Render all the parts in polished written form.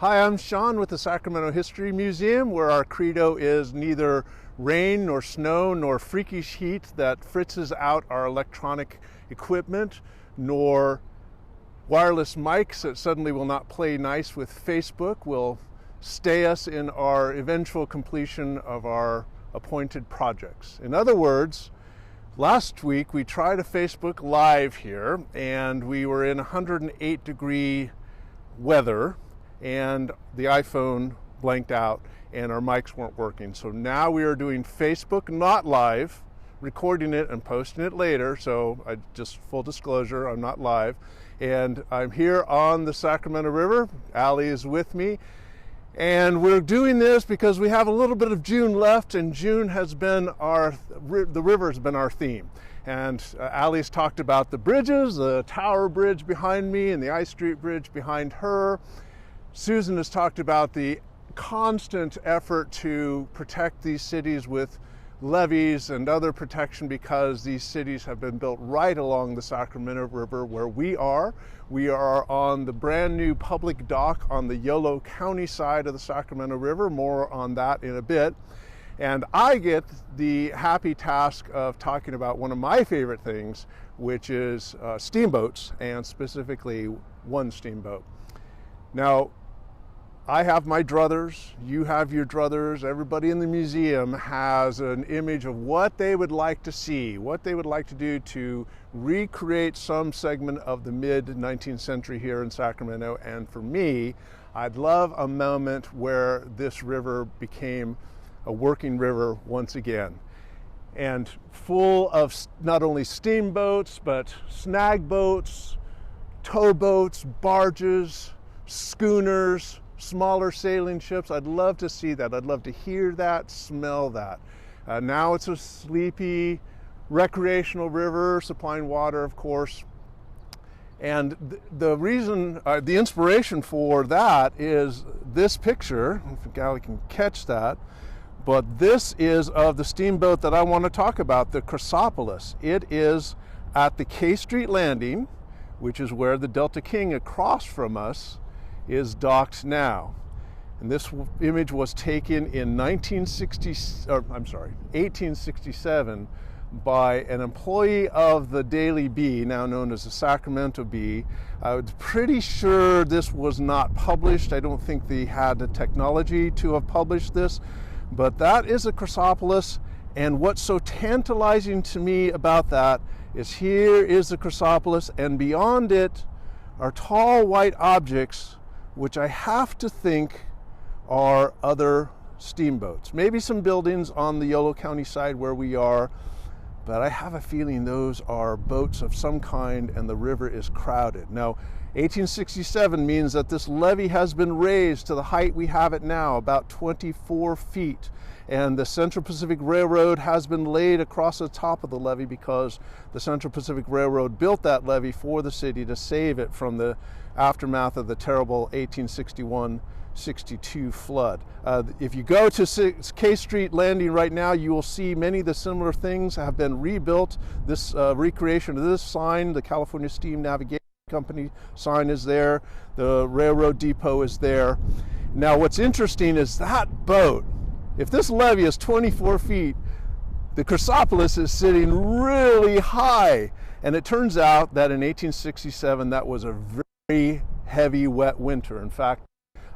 Hi, I'm Sean with the Sacramento History Museum, where our credo is neither rain nor snow nor freakish heat that fritzes out our electronic equipment, nor wireless mics that suddenly will not play nice with Facebook will stay us in our eventual completion of our appointed projects. In other words, last week we tried a Facebook Live here and we were in 108-degree weather and the iPhone blanked out and our mics weren't working. So now we are doing Facebook not live, recording it and posting it later. So just full disclosure, I'm not live. And I'm here on the Sacramento River. Allie is with me. And we're doing this because we have a little bit of June left, and June has been the river has been our theme. And Allie's talked about the bridges, the Tower Bridge behind me and the I Street Bridge behind her. Susan has talked about the constant effort to protect these cities with levees and other protection because these cities have been built right along the Sacramento River where we are. We are on the brand new public dock on the Yolo County side of the Sacramento River. More on that in a bit. And I get the happy task of talking about one of my favorite things, which is steamboats, and specifically one steamboat. Now, I have my druthers, you have your druthers, everybody in the museum has an image of what they would like to see, what they would like to do to recreate some segment of the mid-19th century here in Sacramento. And for me, I'd love a moment where this river became a working river once again. And full of not only steamboats, but snag boats, towboats, barges, schooners, smaller sailing ships. I'd love to see that. I'd love to hear that, smell that. Now it's a sleepy recreational river supplying water, of course. And the reason, the inspiration for that is this picture. I don't think Allie can catch that, but this is of the steamboat that I want to talk about, the Chrysopolis. It is at the K Street Landing, which is where the Delta King across from us is docked now. And this image was taken in 1867 by an employee of the Daily Bee, now known as the Sacramento Bee. I'm pretty sure this was not published. I don't think they had the technology to have published this, but that is a Chrysopolis. And what's so tantalizing to me about that is here is the Chrysopolis, and beyond it are tall white objects which I have to think are other steamboats. Maybe some buildings on the Yolo County side where we are, but I have a feeling those are boats of some kind and the river is crowded. Now, 1867 means that this levee has been raised to the height we have it now, about 24 feet. And the Central Pacific Railroad has been laid across the top of the levee because the Central Pacific Railroad built that levee for the city to save it from the aftermath of the terrible 1861-62 flood. If you go to K Street Landing right now, you will see many of the similar things have been rebuilt. This recreation of this sign, the California Steam Navigation Company sign, is there. The railroad depot is there. Now what's interesting is that boat, if this levee is 24 feet, the Chrysopolis is sitting really high. And it turns out that in 1867, that was a very heavy, wet winter. In fact,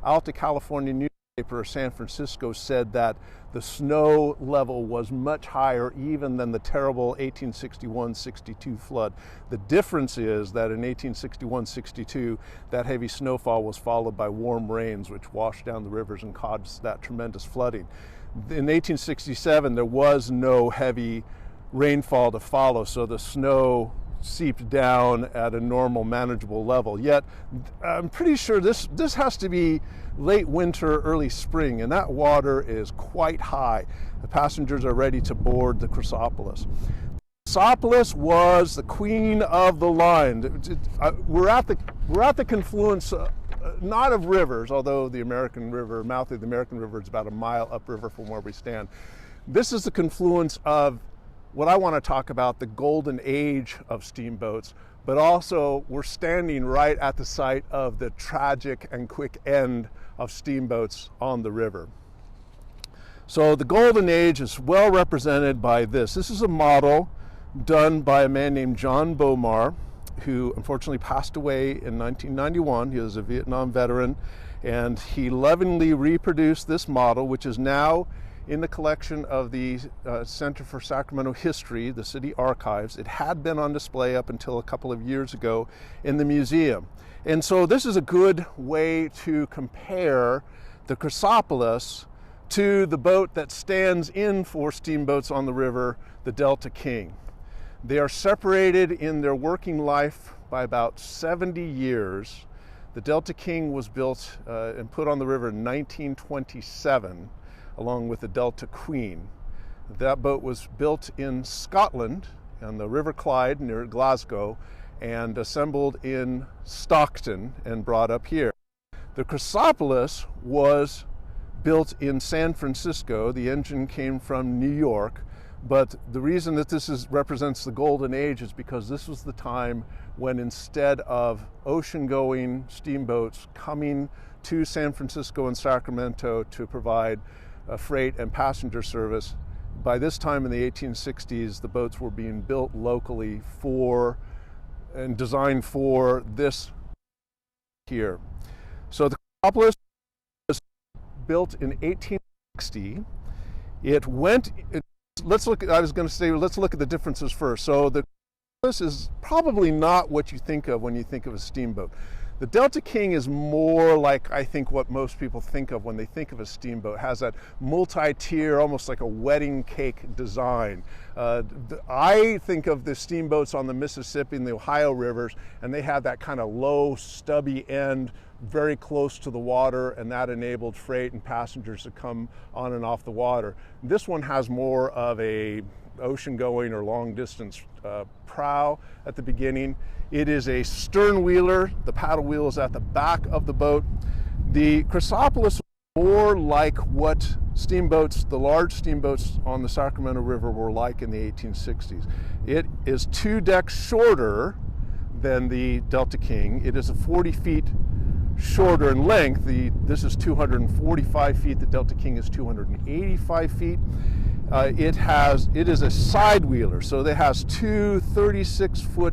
Alta California newspaper, San Francisco, said that the snow level was much higher even than the terrible 1861-62 flood. The difference is that in 1861-62, that heavy snowfall was followed by warm rains, which washed down the rivers and caused that tremendous flooding. In 1867, there was no heavy rainfall to follow, so the snow seeped down at a normal, manageable level. Yet, I'm pretty sure this has to be late winter, early spring, and that water is quite high. The passengers are ready to board the Chrysopolis. Chrysopolis was the queen of the line. We're at the confluence, not of rivers, although the American River, mouth of the American River, is about a mile upriver from where we stand. This is the confluence of what I want to talk about, the golden age of steamboats, but also we're standing right at the site of the tragic and quick end of steamboats on the river. So the golden age is well represented by this. This is a model done by a man named John Bomar, who unfortunately passed away in 1991. He was a Vietnam veteran, and he lovingly reproduced this model, which is now in the collection of the Center for Sacramento History, the city archives. It had been on display up until a couple of years ago in the museum. And so this is a good way to compare the Chrysopolis to the boat that stands in for steamboats on the river, the Delta King. They are separated in their working life by about 70 years. The Delta King was built and put on the river in 1927, along with the Delta Queen. That boat was built in Scotland on the River Clyde near Glasgow and assembled in Stockton and brought up here. The Chrysopolis was built in San Francisco. The engine came from New York. But the reason that this represents the golden age is because this was the time when, instead of ocean-going steamboats coming to San Francisco and Sacramento to provide freight and passenger service, by this time in the 1860s, the boats were being built locally for and designed for this here. So the Chrysopolis was built in 1860. Let's look at the differences first. So this is probably not what you think of when you think of a steamboat. The Delta King is more like, I think, what most people think of when they think of a steamboat. It has that multi-tier, almost like a wedding cake design. I think of the steamboats on the Mississippi and the Ohio rivers, and they have that kind of low, stubby end, very close to the water, and that enabled freight and passengers to come on and off the water. This one has more of a ocean-going or long-distance prow at the beginning. It is a stern wheeler. The paddle wheel is at the back of the boat. The Chrysopolis is more like what steamboats, the large steamboats on the Sacramento River, were like in the 1860s. It is 2 decks shorter than the Delta King. It is 40 feet shorter in length. This is 245 feet. The Delta King is 285 feet. It is a side wheeler, so it has 2 36-foot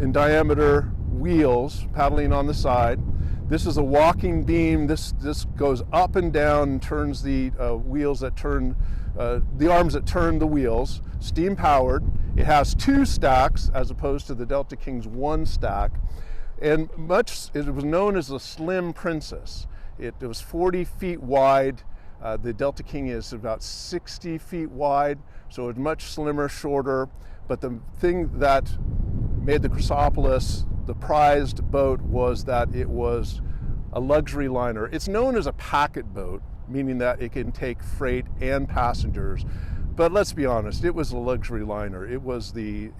in diameter wheels paddling on the side. This is a walking beam. This goes up and down and turns the wheels that turn, the arms that turn the wheels, steam powered. It has 2 stacks as opposed to the Delta King's 1 stack. And it was known as the Slim Princess. It was 40 feet wide. The Delta King is about 60 feet wide, so it's much slimmer, shorter. But the thing that made the Chrysopolis the prized boat was that it was a luxury liner. It's known as a packet boat, meaning that it can take freight and passengers. But let's be honest, it was a luxury liner. It was the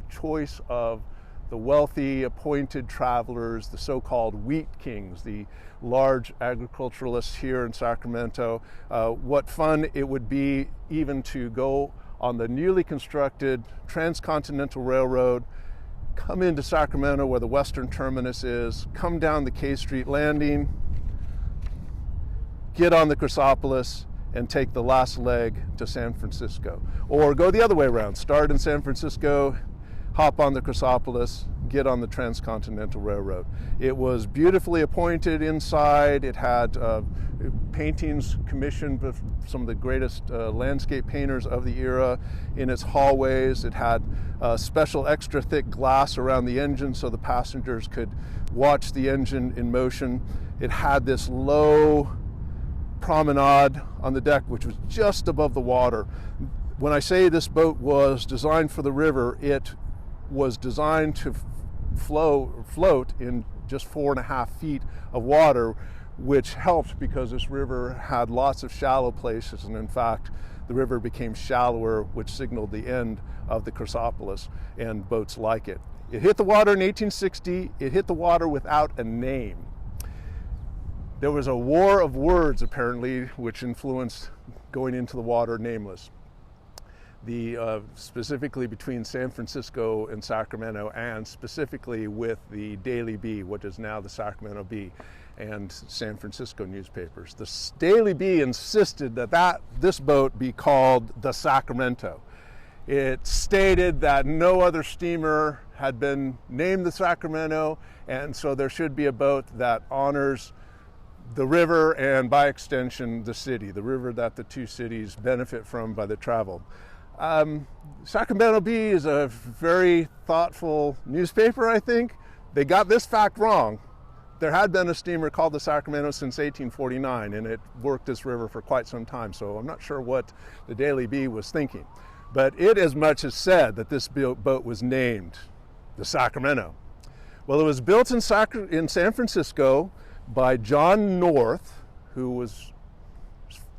choice of the wealthy appointed travelers, the so-called wheat kings, the large agriculturalists here in Sacramento. What fun it would be even to go on the newly constructed Transcontinental Railroad, come into Sacramento where the western terminus is, come down the K Street landing, get on the Chrysopolis, and take the last leg to San Francisco. Or go the other way around, start in San Francisco, hop on the Chrysopolis, get on the Transcontinental Railroad. It was beautifully appointed inside. It had paintings commissioned by some of the greatest landscape painters of the era in its hallways. It had special extra thick glass around the engine so the passengers could watch the engine in motion. It had this low promenade on the deck, which was just above the water. When I say this boat was designed for the river, it was designed to float in just 4.5 feet of water, which helped because this river had lots of shallow places, and in fact the river became shallower, which signaled the end of the Chrysopolis and boats like it. It hit the water in 1860. It hit the water without a name. There was a war of words apparently which influenced going into the water nameless. specifically between San Francisco and Sacramento, and specifically with the Daily Bee, what is now the Sacramento Bee, and San Francisco newspapers. The Daily Bee insisted that this boat be called the Sacramento. It stated that no other steamer had been named the Sacramento, and so there should be a boat that honors the river and, by extension, the city, the river that the two cities benefit from by the travel. Sacramento Bee is a very thoughtful newspaper, I think. They got this fact wrong. There had been a steamer called the Sacramento since 1849, and it worked this river for quite some time, so I'm not sure what the Daily Bee was thinking. But it as much as said that this boat was named the Sacramento. Well, it was built in San Francisco by John North, his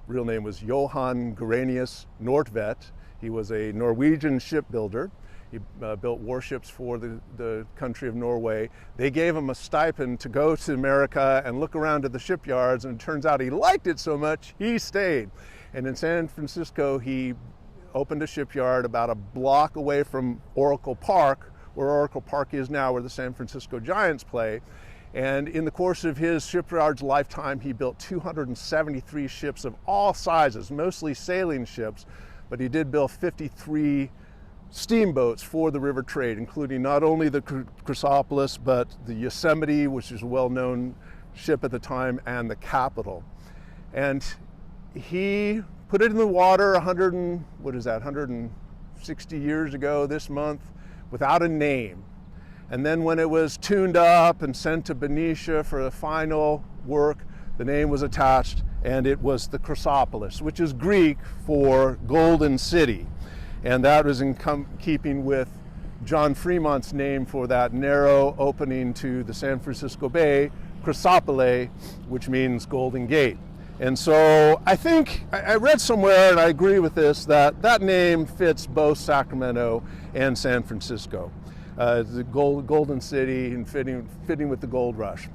real name was Johan Granius Nordtvedt. He was a Norwegian shipbuilder. He built warships for the country of Norway. They gave him a stipend to go to America and look around at the shipyards, and it turns out he liked it so much, he stayed. And in San Francisco, he opened a shipyard about a block away from Oracle Park, where Oracle Park is now, where the San Francisco Giants play. And in the course of his shipyard's lifetime, he built 273 ships of all sizes, mostly sailing ships, but he did build 53 steamboats for the river trade, including not only the Chrysopolis, but the Yosemite, which is a well-known ship at the time, and the Capital. And he put it in the water 160 years ago this month, without a name. And then when it was tuned up and sent to Benicia for the final work, the name was attached, and it was the Chrysopolis, which is Greek for Golden City. And that was in keeping with John Fremont's name for that narrow opening to the San Francisco Bay, Chrysopole, which means Golden Gate. And so I think, I read somewhere, and I agree with this, that name fits both Sacramento and San Francisco. The Golden City and fitting with the gold rush.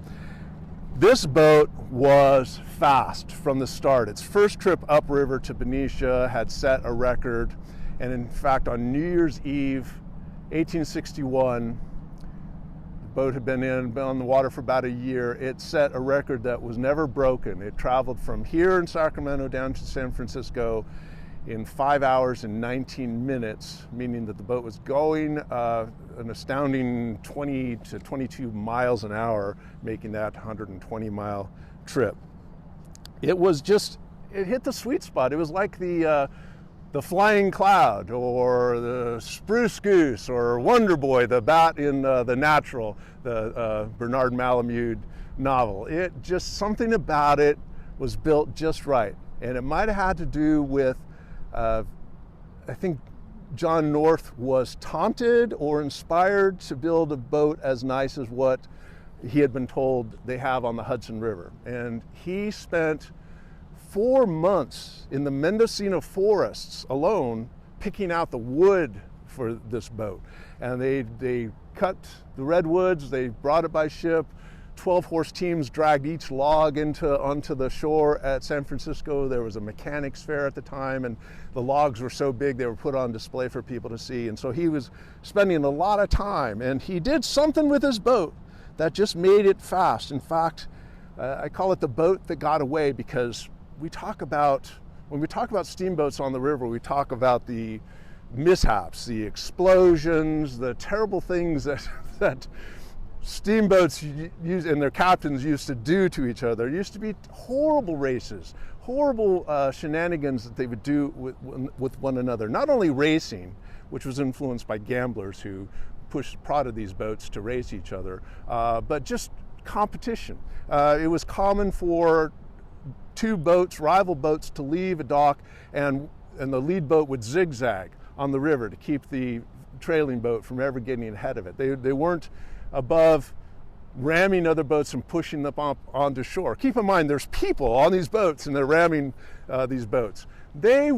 This boat was fast from the start. Its first trip upriver to Benicia had set a record, and in fact on New Year's Eve, 1861, the boat had been on the water for about a year. It set a record that was never broken. It traveled from here in Sacramento down to San Francisco in 5 hours and 19 minutes, meaning that the boat was going an astounding 20 to 22 miles an hour, making that 120-mile trip. It hit the sweet spot. It was like the Flying Cloud, or the Spruce Goose, or Wonder Boy, the bat in The Natural, the Bernard Malamud novel. Something about it was built just right. And it might have had to do with, I think John North was taunted or inspired to build a boat as nice as what he had been told they have on the Hudson River. And he spent 4 months in the Mendocino forests alone picking out the wood for this boat. And they cut the redwoods, they brought it by ship. 12-horse teams dragged each log onto the shore at San Francisco. There was a mechanics fair at the time, and the logs were so big they were put on display for people to see. And so he was spending a lot of time, and he did something with his boat that just made it fast. In fact, I call it the boat that got away, because when we talk about steamboats on the river, we talk about the mishaps, the explosions, the terrible things that steamboats use and their captains used to do to each other. There used to be horrible races, horrible shenanigans that they would do with one another. Not only racing, which was influenced by gamblers who prodded these boats to race each other, but just competition. It was common for two boats, rival boats, to leave a dock, and the lead boat would zigzag on the river to keep the trailing boat from ever getting ahead of it. They weren't above ramming other boats and pushing them up onto shore. Keep in mind, there's people on these boats, and they're ramming these boats. A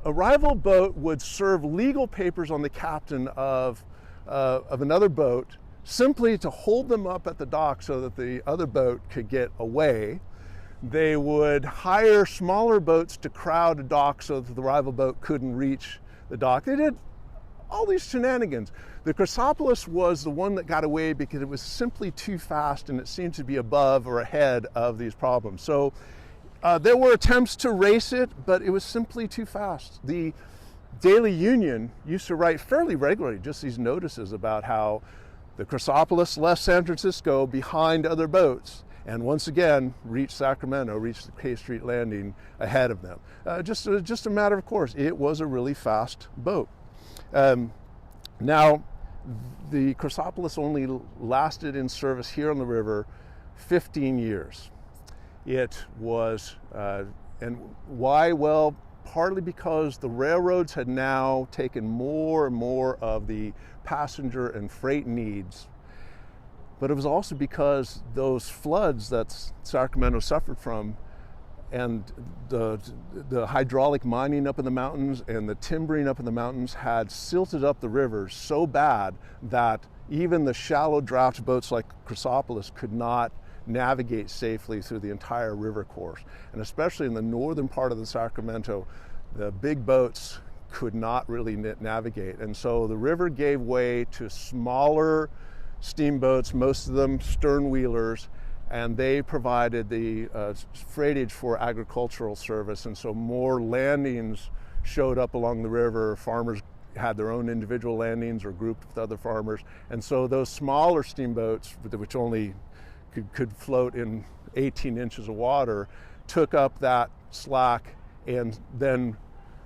rival boat would serve legal papers on the captain of another boat, simply to hold them up at the dock so that the other boat could get away. They would hire smaller boats to crowd a dock so that the rival boat couldn't reach the dock. They did all these shenanigans. The Chrysopolis was the one that got away because it was simply too fast and it seemed to be above or ahead of these problems. So there were attempts to race it, but it was simply too fast. The Daily Union used to write fairly regularly just these notices about how the Chrysopolis left San Francisco behind other boats and once again reached Sacramento, reached the K Street landing ahead of them. Just a matter of course. It was a really fast boat. Now, the Chrysopolis only lasted in service here on the river 15 years. It was, and why? Well, partly because the railroads had now taken more and more of the passenger and freight needs, but it was also because those floods that Sacramento suffered from and the hydraulic mining up in the mountains and the timbering up in the mountains had silted up the rivers so bad that even the shallow draft boats like Chrysopolis could not navigate safely through the entire river course. And especially in the northern part of the Sacramento, the big boats could not really navigate. And so the river gave way to smaller steamboats, most of them stern wheelers, and they provided the freightage for agricultural service. And so more landings showed up along the river. Farmers had their own individual landings or grouped with other farmers. And so those smaller steamboats, which only could float in 18 inches of water, took up that slack and then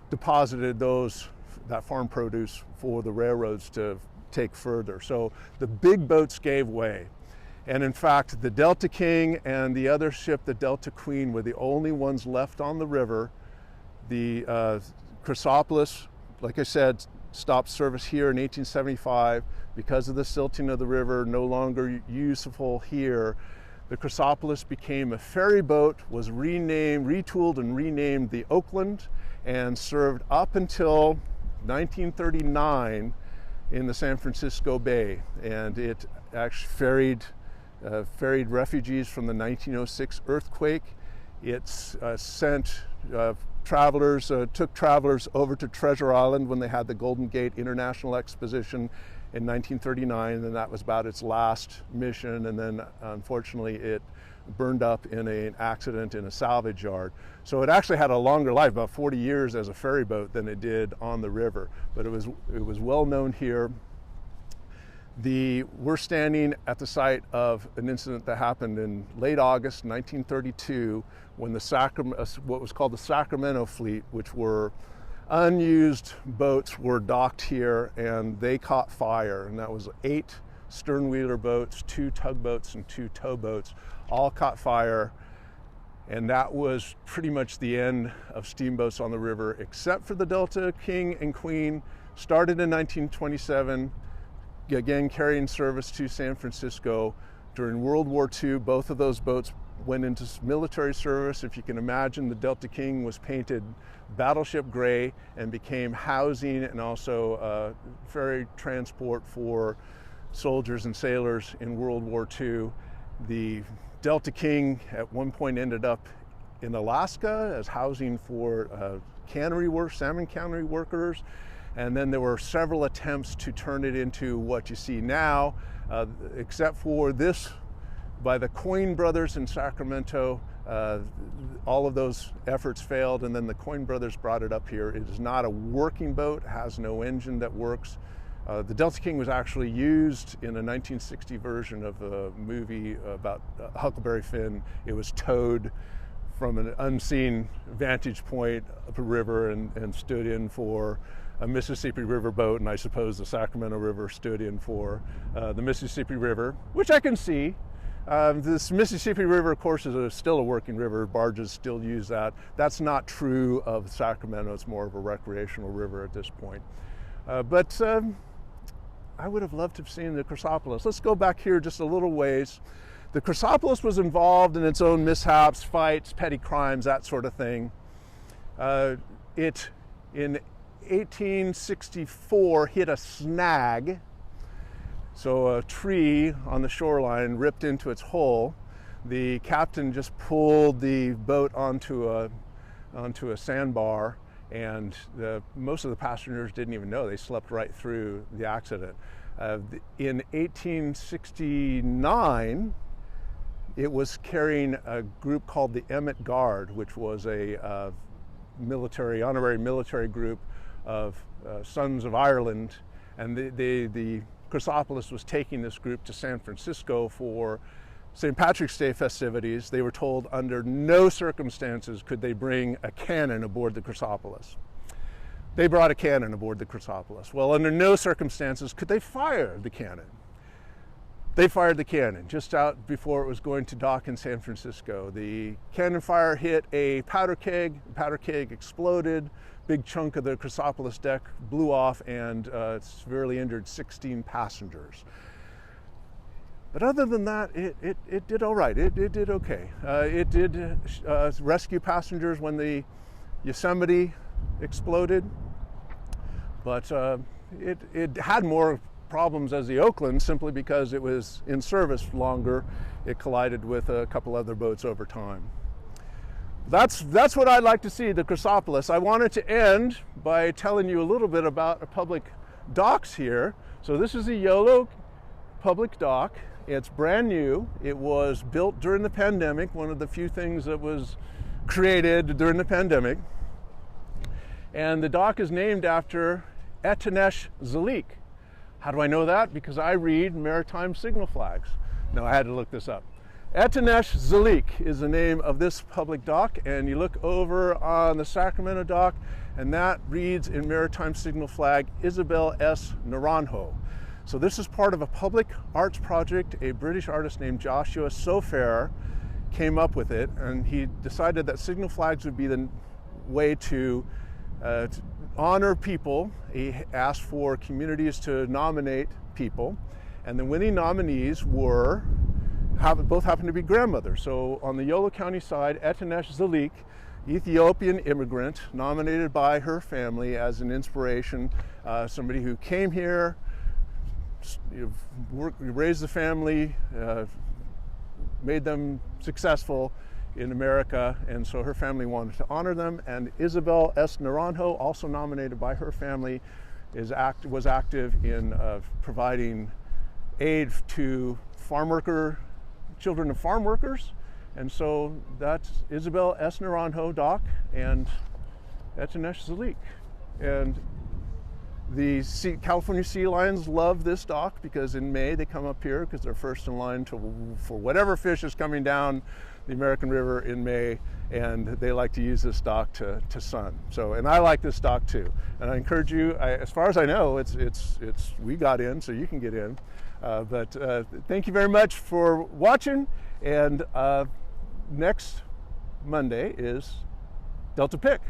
deposited that farm produce for the railroads to take further. So the big boats gave way. And in fact, the Delta King and the other ship, the Delta Queen, were the only ones left on the river. The Chrysopolis, like I said, stopped service here in 1875 because of the silting of the river, no longer useful here. The Chrysopolis became a ferry boat, was retooled and renamed the Oakland, and served up until 1939 in the San Francisco Bay. And it actually ferried refugees from the 1906 earthquake. It took travelers over to Treasure Island when they had the Golden Gate International Exposition in 1939, and that was about its last mission. And then unfortunately it burned up in an accident in a salvage yard. So it actually had a longer life, about 40 years as a ferry boat, than it did on the river. But it was well known here. We're standing at the site of an incident that happened in late August 1932 when what was called the Sacramento Fleet, which were unused boats, were docked here, and they caught fire. And that was 8 stern-wheeler boats, 2 tugboats, and 2 towboats, all caught fire. And that was pretty much the end of steamboats on the river, except for the Delta King and Queen, started in 1927, again carrying service to San Francisco. During World War II, both of those boats went into military service. If you can imagine, the Delta King was painted battleship gray and became housing and also ferry transport for soldiers and sailors in World War II. The Delta King at one point ended up in Alaska as housing for salmon cannery workers. And then there were several attempts to turn it into what you see now, except for this by the Coyne brothers in Sacramento. All of those efforts failed, and then the Coyne brothers brought it up here. It is not a working boat, has no engine that works. The Delta King was actually used in a 1960 version of a movie about Huckleberry Finn. It was towed from an unseen vantage point up a river and stood in for a Mississippi River boat, and I suppose the Sacramento River stood in for the Mississippi River, which I can see. This Mississippi River, of course, is still a working river. Barges still use that. That's not true of Sacramento. It's more of a recreational river at this point. But I would have loved to have seen the Chrysopolis. Let's go back here just a little ways. The Chrysopolis was involved in its own mishaps, fights, petty crimes, that sort of thing. It, in 1864, hit a snag. So a tree on the shoreline ripped into its hull. the captain just pulled the boat onto a sandbar, and most of the passengers didn't even know. They slept right through the accident. In 1869, it was carrying a group called the Emmett Guard, which was a honorary military group of Sons of Ireland, and the Chrysopolis was taking this group to San Francisco for St. Patrick's Day festivities. They were told under no circumstances could they bring a cannon aboard the Chrysopolis. They brought a cannon aboard the Chrysopolis. Well, under no circumstances could they fire the cannon. They fired the cannon just out before it was going to dock in San Francisco. The cannon fire hit a powder keg. The powder keg exploded. Big chunk of the Chrysopolis deck blew off and severely injured 16 passengers. But other than that, it did all right. It did okay. It did rescue passengers when the Yosemite exploded, but it had more problems as the Oakland simply because it was in service longer. It collided with a couple other boats over time. That's what I'd like to see, the Chrysopolis. I wanted to end by telling you a little bit about public docks here. So this is a YOLO public dock. It's brand new. It was built during the pandemic, one of the few things that was created during the pandemic. And the dock is named after Etinesh Zalik. How do I know that? Because I read maritime signal flags. No, I had to look this up. Etinesh Zalik is the name of this public dock, and you look over on the Sacramento dock, and that reads in maritime signal flag, Isabel S. Naranjo. So this is part of a public arts project. A British artist named Joshua Sofair came up with it, and he decided that signal flags would be the way to honor people. He asked for communities to nominate people, and the winning nominees both happened to be grandmothers. So on the Yolo County side, Etinesh Zalik, Ethiopian immigrant, nominated by her family as an inspiration, somebody who came here, raised the family, made them successful in America, and so her family wanted to honor them. And Isabel S. Naranjo, also nominated by her family, was active in providing aid to children of farm workers. And so that's Isabel S. Naranjo dock and Etinesh Zalik. And the California sea lions love this dock because in May they come up here because they're first in line for whatever fish is coming down the American River in May, and they like to use this dock to sun. So, and I like this dock too. And I encourage you, as far as I know, we got in, so you can get in. But thank you very much for watching. And next Monday is Delta Pick.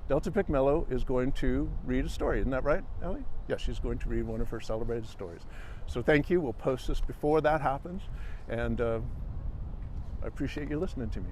Delta Pick Mello is going to read a story. Isn't that right, Ellie? Yes, she's going to read one of her celebrated stories. So thank you. We'll post this before that happens. And I appreciate you listening to me.